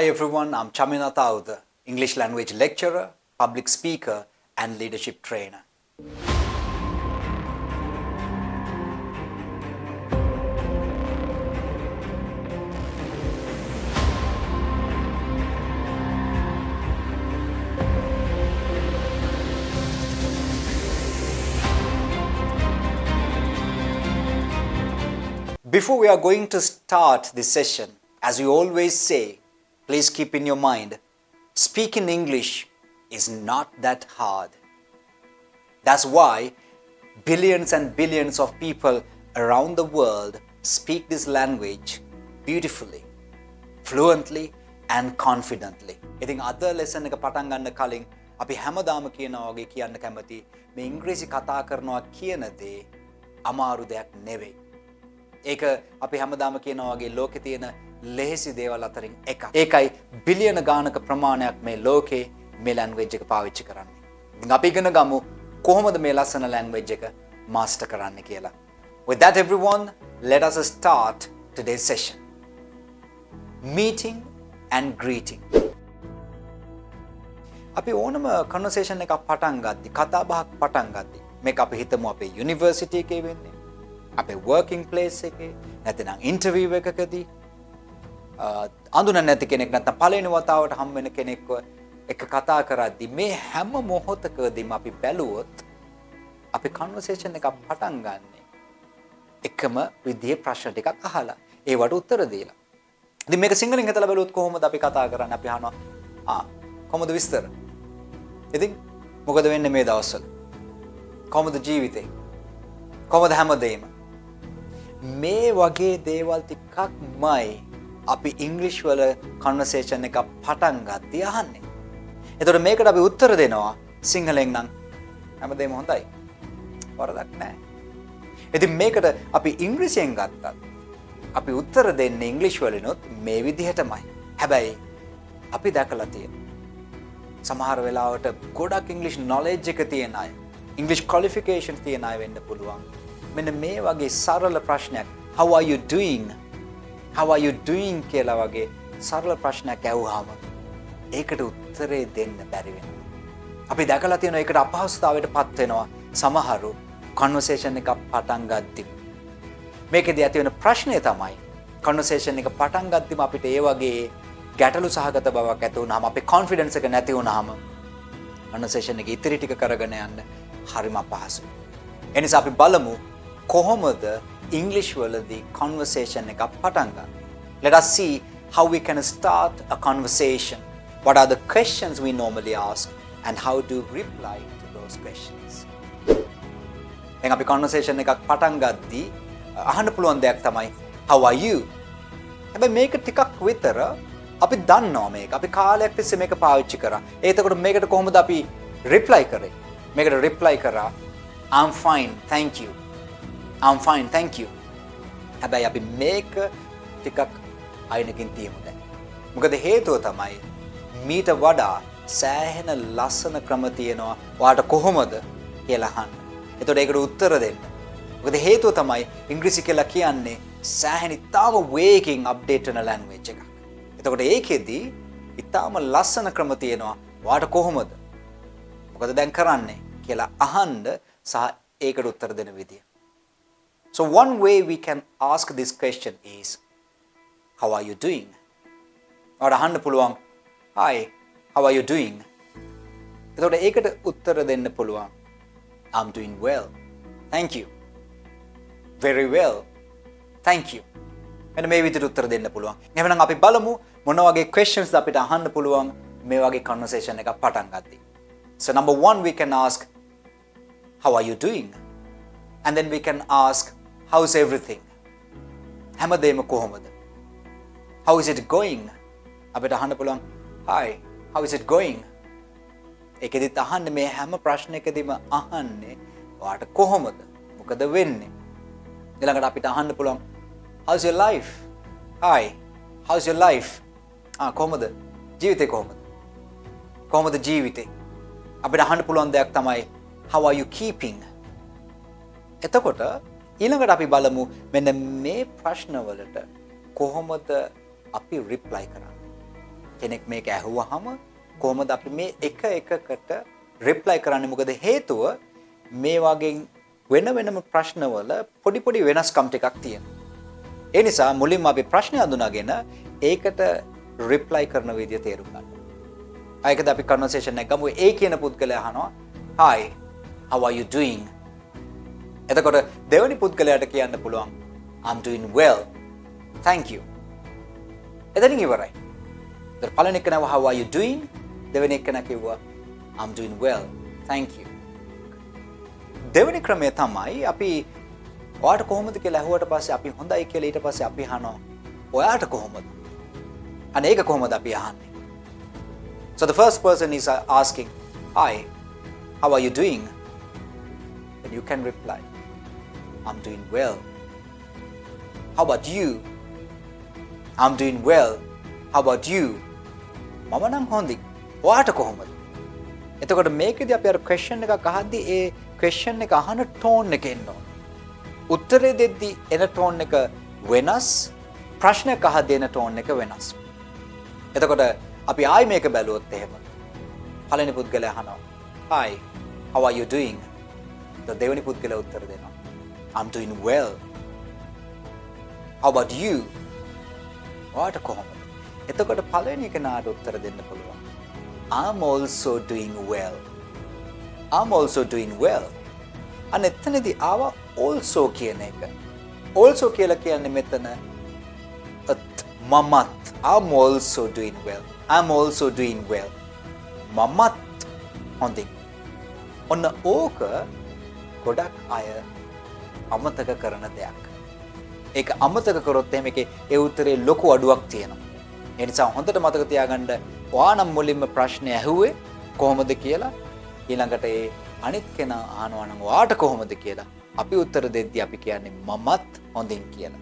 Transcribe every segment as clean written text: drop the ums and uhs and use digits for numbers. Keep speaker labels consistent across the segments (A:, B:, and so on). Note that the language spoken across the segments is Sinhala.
A: Hi everyone, I'm Chaminata Auda, English language lecturer, public speaker and leadership trainer. Before we are going to start this session, as we always say, please keep in your mind, speaking English is not that hard. That's why billions and billions of people around the world speak this language beautifully, fluently and confidently. ඉතින් අද lesson එක පටන් ගන්න කලින් අපි හැමදාම කියනවා වගේ කියන්න කැමති මේ ඉංග්‍රීසි කතා කරනවා කියන දේ අමාරු දෙයක් නෙවෙයි. ඒක අපි හැමදාම කියනවා වගේ ලෝකේ තියෙන ලෙහෙසි දේවල් අතරින් එකක්. ඒකයි බිලියන ගානක ප්‍රමාණයක් මේ ලෝකේ මේ language එක පාවිච්චි කරන්නේ. ඉතින් අපි ඉගෙන ගමු කොහොමද මේ ලස්සන language එක master කරන්න කියලා. With that everyone, let us start today's session. Meeting and greeting. අපි ඕනම conversation එකක් පටන් ගද්දි, කතා බහක් පටන් ගද්දි මේක අපි හිතමු අපේ university එකේ වෙන්නේ, අපේ working place එකේ, නැත්නම් interview එකකදී අඳුන නැති කෙනෙක් නැත්නම් පළවෙනි වතාවට හම් වෙන කෙනෙක්ව එක කතා කරද්දි මේ හැම මොහොතකදීම අපි බැලුවොත් අපි conversation එකක් පටන් ගන්නෙ එකම විදිහේ ප්‍රශ්න ටිකක් අහලා ඒවට උත්තර දීලා. ඉතින් මේක සිංහලෙන් හිතලා බැලුවොත් කොහොමද අපි කතා කරන්නේ? අපි අහනවා කොහොමද විස්තර? ඉතින් මොකද වෙන්නේ මේ දවස්වල? කොහොමද ජීවිතේ? කොහොමද හැමදේම? මේ වගේ දේවල් ටිකක්මයි අපි ඉංග්‍රීසි වල conversation එක පටන් ගත්තී අහන්නේ. එතකොට මේකට අපි උත්තර දෙනවා සිංහලෙන් නම් හැමදේම හොඳයි. වරදක් නැහැ. ඉතින් මේකට අපි ඉංග්‍රීසියෙන් ගත්තත් අපි උත්තර දෙන්නේ ඉංග්‍රීසි වලිනුත් මේ විදිහටමයි. හැබැයි අපි දැකලා තියෙනවා සමහර වෙලාවට ගොඩක් ඉංග්‍රීසි knowledge එක තියෙන අය, ඉංග්‍රීසි qualification තියෙන අය වෙන්න පුළුවන්. මෙන්න මේ වගේ සරල ප්‍රශ්නයක් how are you doing? How are you doing කියලා වගේ සරල ප්‍රශ්නයක් ඇහුවාම ඒකට උත්තරේ දෙන්න බැරි වෙනවා. අපි දැකලා තියෙනවා ඒකට අපහසුතාවයටපත් වෙනවා සමහරු conversation එකක් පටන් ගද්දි. මේකේදී ඇති වෙන ප්‍රශ්නය තමයි conversation එක පටන් ගද්දිම අපිට ඒ වගේ ගැටලු සහගත බවක් ඇති වුනහම අපේ confidence එක නැති වුනහම conversation එක ඉතිරි ටික කරගෙන යන්න හරිම අපහසුයි. ඒ නිසා අපි බලමු කොහොමද English වලදී conversation එකක් පටන් ගන්න. Let us see how we can start a conversation. What are the questions we normally ask and how to reply to those questions. දැන් අපි conversation එකක් පටන් ගද්දී අහන්න පුළුවන් දෙයක් තමයි how are you? හැබැයි මේක ටිකක් විතර අපි දන්නවා මේක. අපි කාලයක් තිස්සේ මේක පාවිච්චි කරා. එතකොට මේකට කොහොමද අපි reply කරේ? මේකට reply කරා I'm fine, thank you. I'm fine, thank you. හැබැයි අපි මේක ටිකක් අයිනකින් තියමු දැන්. මොකද හේතුව තමයි මීට වඩා සෑහෙන ලස්සන ක්‍රම තියෙනවා ඔයාට කොහොමද කියලා අහන්න. එතකොට ඒකට උත්තර දෙන්න. මොකද හේතුව තමයි ඉංග්‍රීසි කියලා කියන්නේ සෑහෙන ඉතාම වේගින් අප්ඩේට් වෙන ලැන්ග්වේජ් එකක්. එතකොට ඒකෙදි ඉතාම ලස්සන ක්‍රම තියෙනවා ඔයාට කොහොමද? මොකද දැන් කරන්නේ කියලා අහන්න සහ ඒකට උත්තර දෙන විදිය. So one way we can ask this question is, how are you doing? ඔයාට අහන්න පුළුවන්, hi, how are you doing? එතකොට ඒකට උත්තර දෙන්න පුළුවන්, I'm doing well, thank you. Very well, thank you. මෙන්න මේ විදිහට උත්තර දෙන්න පුළුවන්. එහෙනම් අපි බලමු මොන වගේ questions අපිට අහන්න පුළුවන් මේ වගේ conversation එකක් පටන් ගද්දී. So number 1 we can ask, how are you doing? And then we can ask, how's everything? හැමදේම කොහොමද? How is it going? අපිට අහන්න පුළුවන්, hi, how is it going? ඒකෙදිත් අහන්නේ මේ හැම ප්‍රශ්නයකදීම අහන්නේ ඔයාට කොහොමද? මොකද වෙන්නේ? ඊළඟට අපිට අහන්න පුළුවන්, how's your life? Hi, how's your life? කොහොමද? ජීවිතේ කොහොමද? කොහොමද ජීවිතේ? අපිට අහන්න පුළුවන් දෙයක් තමයි, how are you keeping? එතකොට ඊළඟට අපි බලමු මෙන්න මේ ප්‍රශ්න වලට කොහොමද අපි රිප්ලයි කරන්නේ. කෙනෙක් මේක ඇහුවහම කොහොමද අපි මේ එක එකකට රිප්ලයි කරන්නේ? මොකද හේතුව මේ වගේ වෙන වෙනම ප්‍රශ්නවල පොඩි පොඩි වෙනස්කම් ටිකක් තියෙනවා. ඒ නිසා මුලින්ම අපි ප්‍රශ්නේ අඳුනාගෙන ඒකට රිප්ලයි කරන විදිය තේරුම් ගන්න. ආයකද අපි කන්වර්සේෂන් එක ගමු. ඒ කියන පුද්ගලයා අහනවා, "Hi, how are you doing?" එතකොට දෙවෙනි පුද්ගලයාට කියන්න පුළුවන්, "I'm doing well. Thank you." එතනින් ඉවරයි. ඒතර පළවෙනි එක නව "How are you doing?" දෙවෙනි එක කිව්වා "I'm doing well. Thank you." දෙවෙනි ක්‍රමය තමයි අපි ඔයාට කොහොමද කියලා අහුවට පස්සේ අපි හොඳයි කියලා ඊට පස්සේ අපි අහනවා ඔයාට කොහොමද? අනේ ඒක කොහොමද අපි අහන්නේ? So the first person is asking, "Hi, how are you doing?" And you can reply, "I'm doing well. How about you?" "I'm doing well. How about you?" මම නම් හොඳයි. ඔයාට කොහොමද? එතකොට මේකදී අපි අර question එකක් අහද්දී ඒ question එක අහන tone එක එන්න ඕන. උත්තරේ දෙද්දී එන tone එක වෙනස්, ප්‍රශ්නයක් අහද්දී එන tone එක වෙනස්. එතකොට අපි ආයි මේක බැලුවොත් එහෙම. පළවෙනි පුද්ගලයා අහනවා, "Hi, how are you doing?" දෙවෙනි පුද්ගලයා උත්තර දෙනවා, "I'm doing well. How about you?" ඔයාට කොහොමද? එතකොට පළවෙනි කෙනාට උත්තර දෙන්න පුළුවන්, "I'm also doing well. I'm also doing well." අන්න එතනදී ආවා also කියන එක. Also කියලා කියන්නේ මෙතන මමත්. I'm also doing well. I'm also doing well. මමත් හොඳින්. ඔන්න ඕක ගොඩක් අය අමතක කරන දෙයක්. ඒක අමතක කරොත් එහෙම ඒකේ ඒ උත්තරේ ලොකු අඩුවක් තියෙනවා. ඒ නිසා හොඳට මතක තියාගන්න ඔයා නම් මුලින්ම ප්‍රශ්නේ ඇහුවේ කොහොමද කියලා ඊළඟට ඒ අනිත් කෙනා අහනවා නම් ඔයාට කොහොමද කියලා අපි උත්තර දෙද්දී අපි කියන්නේ මමත් හොඳින් කියලා.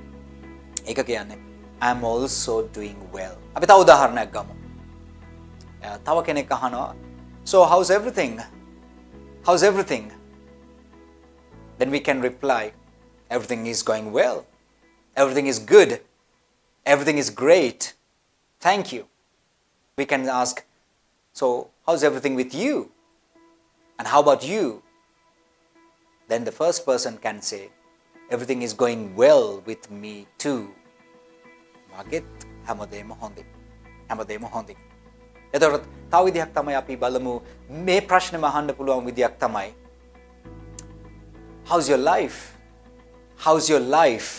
A: ඒක කියන්නේ I'm also doing well. අපි තව උදාහරණයක් ගමු. තව කෙනෙක් අහනවා, "So how's everything? How's everything?" Then we can reply, "Everything is going well. Everything is good. Everything is great. Thank you." We can ask, "So how's everything with you? And how about you?" Then the first person can say, "Everything is going well with me too." මගෙත් හැමදේම හොඳයි. හැමදේම හොඳයි. එතකොට තව විදිහක් තමයි අපි බලමු මේ ප්‍රශ්නේම අහන්න පුළුවන් විදිහක් තමයි, "How's your life? How's your life?"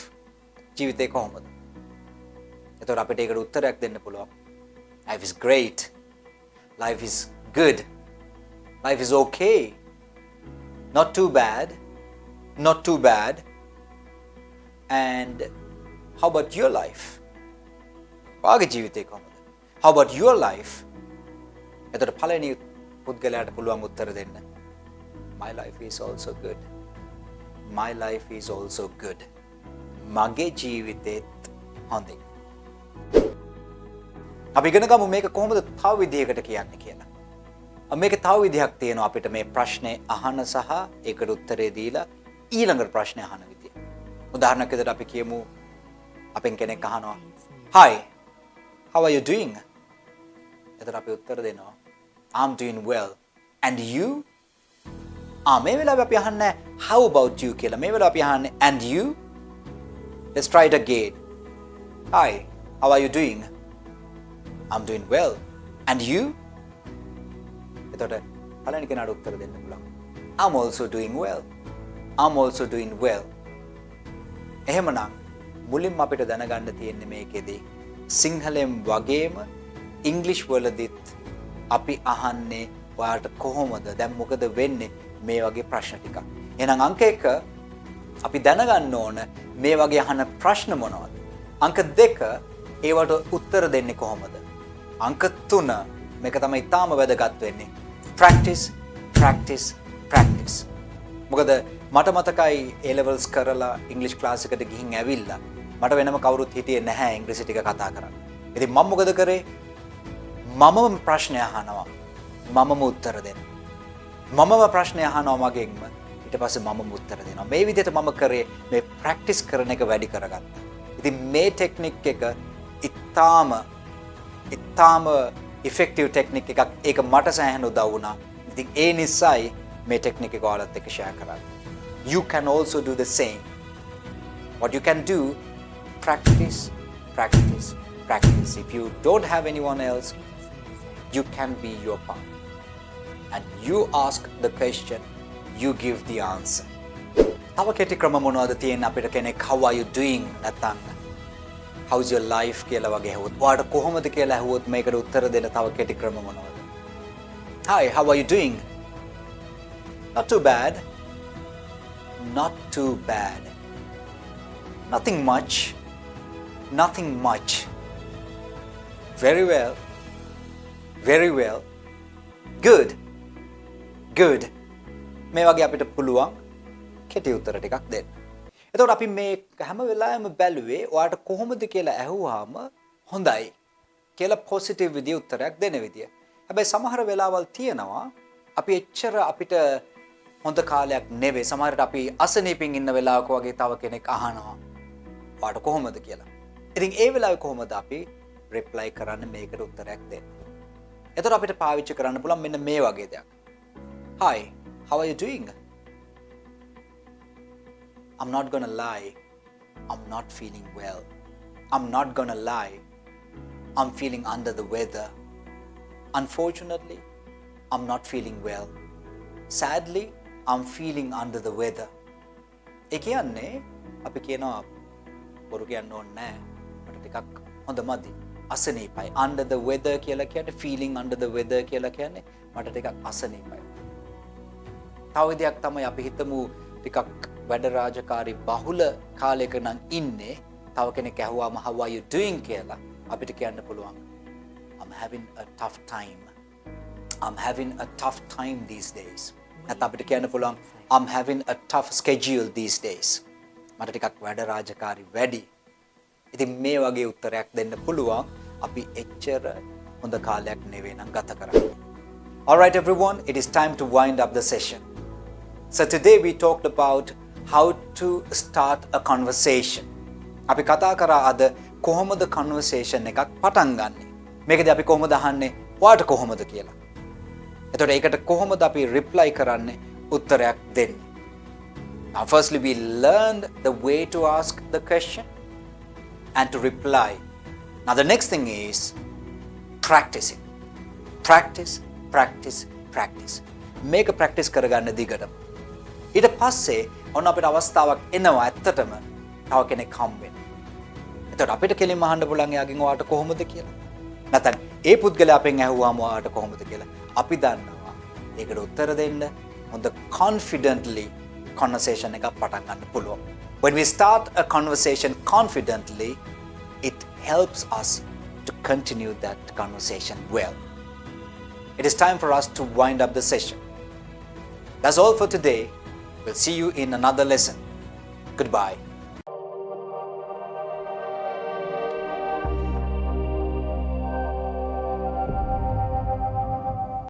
A: ජීවිතේ කොහොමද? එතකොට අපිට ඒකට උත්තරයක් දෙන්න පුළුවන්. "Life is great. Life is good. Life is okay. Not too bad. Not too bad. And how about your life?" ඔයාගේ ජීවිතේ කොහොමද? "How about your life?" එතකොට පළවෙනි පුද්ගලයාට පුළුවන් උත්තර දෙන්න. "My life is also good. My life is also good." මගේ ජීවිතේත් හොඳයි. අපි ඉගෙන ගමු මේක කොහොමද තව විදිහකට කියන්නේ කියලා. මේක තව විදිහක් තියෙනවා අපිට මේ ප්‍රශ්නේ අහන සහ ඒකට උත්තරේ දීලා ඊළඟට ප්‍රශ්නේ අහන විදිය. උදාහරණයක් විදිහට අපි කියමු අපෙන් කෙනෙක් අහනවා, "Hi, how are you doing?" එතකොට අපි උත්තර දෙනවා, "I'm doing well. And you?" මේ වෙලාවේ අපි අහන්නේ "How about you" කියලා. මේ වෙලාවේ අපි අහන්නේ "And you?" Let's try it again. "Hi, how are you doing?" "I'm doing well. And you?" එතකොට පළවෙනි කෙනාට උත්තර දෙන්න පුළුවන්, "I'm also doing well. I'm also doing well." එහෙමනම් මුලින්ම අපිට දැනගන්න තියෙන්නේ මේකෙදී සිංහලෙන් වගේම ඉංග්‍රීසි වලදීත් අපි අහන්නේ ඔයාට කොහොමද? දැන් මොකද වෙන්නේ? මේ වගේ ප්‍රශ්න ටිකක්. එහෙනම් අංක 1 අපි දැනගන්න ඕන මේ වගේ අහන ප්‍රශ්න මොනවද? අංක 2 ඒවට උත්තර දෙන්නේ කොහොමද? අංක 3 මේක තමයි තාම වැදගත් වෙන්නේ. Practice, practice, practice. මොකද මට මතකයි A levels කරලා ඉංග්‍රීසි ක්ලාස් එකට ගිහින් ඇවිල්ලා මට වෙනම කවුරුත් හිටියේ නැහැ ඉංග්‍රීසි ටික කතා කරන්න. ඉතින් මම මොකද කරේ? මමම ප්‍රශ්න අහනවා. මමම උත්තර දෙනවා. මමම ප්‍රශ්න අහනවා මගෙන්ම. ඊට පස්සේ මමම උත්තර දෙනවා. මේ විදිහට මම කරේ මේ ප්‍රැක්ටිස් කරන එක වැඩි කරගත්තා. ඉතින් මේ ටෙක්නික් එක ඉතාම ඉතාම effective technique එකක්. ඒක මට සෑහෙන උදව් වුණා. ඉතින් ඒ නිසායි මේ technique එක ඔයාලත් එක්ක share කරන්නේ. You can also do the same. What you can do, practice, practice, practice. If you don't have anyone else, you can be your partner. And you ask the question, you give the answer. තව කෙටි ක්‍රම මොනවද තියෙන්නේ අපිට කෙනෙක් how are you doing නැත්නම් how's your life කියලා වගේ ඇහුවොත් ඔයාට කොහොමද කියලා ඇහුවොත් මේකට උත්තර දෙන්න තව කෙටි ක්‍රම මොනවද? Hi, how are you doing? Not too bad. Not too bad. Nothing much. Nothing much. Very well. Very well. Good. Good. මේ වගේ අපිට පුළුවන් කෙටි උත්තර ටිකක් දෙන්න. එතකොට අපි මේ හැම වෙලාවෙම බැලුවේ ඔයාට කොහොමද කියලා ඇහුවාම හොඳයි කියලා පොසිටිව් විදිය උත්තරයක් දෙන විදිය. හැබැයි සමහර වෙලාවල් තියෙනවා අපි එච්චර අපිට හොඳ කාලයක් නෙවෙයි. සමහරට අපි අසනීපින් ඉන්න වෙලාවක වගේ තව කෙනෙක් අහනවා ඔයාට කොහොමද කියලා. ඉතින් ඒ වෙලාවේ කොහොමද අපි රිප්ලයි කරන්න මේකට උත්තරයක් දෙන්න. එතකොට අපිට පාවිච්චි කරන්න පුළුවන් මෙන්න මේ වගේ දෙයක්. Hi, how are you doing? I'm not gonna lie, I'm not feeling well. I'm not gonna lie, I'm feeling under the weather. Unfortunately, I'm not feeling well. Sadly, I'm feeling under the weather. ඒ කියන්නේ අපි කියනවා බොරු කියන්න ඕනේ නැහැ. මට ටිකක් හොඳ මදි. අසනීපයි. Under the weather කියලා කියන්නේ feeling under the weather කියලා කියන්නේ මට ටිකක් අසනීපයි. තව විදියක් තමයි අපි හිතමු ටිකක් වැඩ රාජකාරී බහුල කාලයක නම් ඉන්නේ. තව කෙනෙක් ඇහුවාම how are you doing කියලා අපිට කියන්න පුළුවන් I'm having a tough time. I'm having a tough time these days. නැත්නම් අපිට කියන්න පුළුවන් I'm having a tough schedule these days. මට ටිකක් වැඩ රාජකාරී වැඩි. ඉතින් මේ වගේ උත්තරයක් දෙන්න පුළුවන් අපි එච්චර හොඳ කාලයක් නෙවෙයි නම් ගත කරන්නේ. All right everyone, it is time to wind up the session. So today we talked about how to start a conversation. අපි කතා කරා අද කොහොමද conversation එකක් පටන් ගන්නෙ. මේකදී අපි කොහොමද අහන්නේ ඔයාට කොහොමද කියලා. එතකොට ඒකට කොහොමද අපි reply කරන්නේ උත්තරයක් දෙන්නේ. Now firstly we learned the way to ask the question and to reply. Now the next thing is practicing. Practice, practice, practice. මේක practice කරගන්න දිගටම. ඊට පස්සේ ඔන්න අපිට අවස්ථාවක් එනවා ඇත්තටම තව කෙනෙක් හම්බ වෙන්න. එතකොට අපිට කෙලින්ම අහන්න පුළුවන් එයාගෙන් ඔයාට කොහොමද කියලා. නැත්නම් ඒ පුද්ගලයා අපෙන් ඇහුවාම ඔයාට කොහොමද කියලා. අපි දන්නවා ඒකට උත්තර දෙන්න හොඳ confidently conversation එකක් පටන් ගන්න පුළුවන්. When we start a conversation confidently, it helps us to continue that conversation well. It is time for us to wind up the session. That's all for today. We'll see you in another lesson. Goodbye.